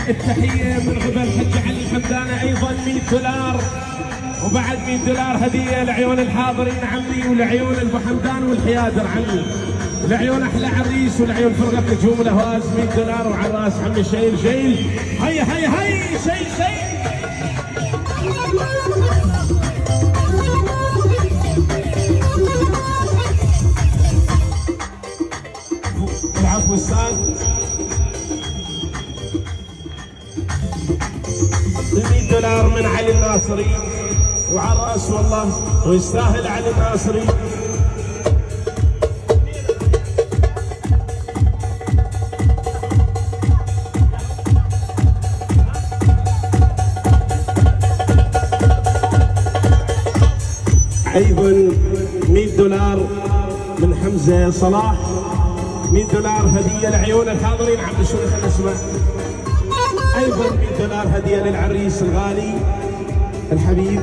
التحية من قبل الحج علي الحمداني ايضا 100 دولار، وبعد 100 دولار هدية لعيون الحاضرين عمي، ولعيون ابو حمدان والحيادر عمي، لعيون احلى عريس، ولعيون فرقة نجوم الاهواز 100 دولار، وعلى راس عمي شيل شيل. هيا هيا هيا شيل شيل. العفو استاذ. 100 دولار من علي الناصري، وعلى راس والله ويستاهل علي الناصري. ايضا 100 دولار من حمزه صلاح، 100 دولار هديه لعيون الحاضرين. عم شوي خلينا نسمع. ايضا 100 دولار هديه للعريس الغالي الحبيب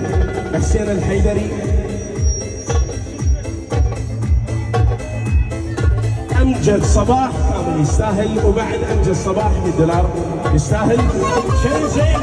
حسين الحيدري. امجد صباح كامل يستاهل، وبعد امجد صباح 100 دولار يستاهل. شيء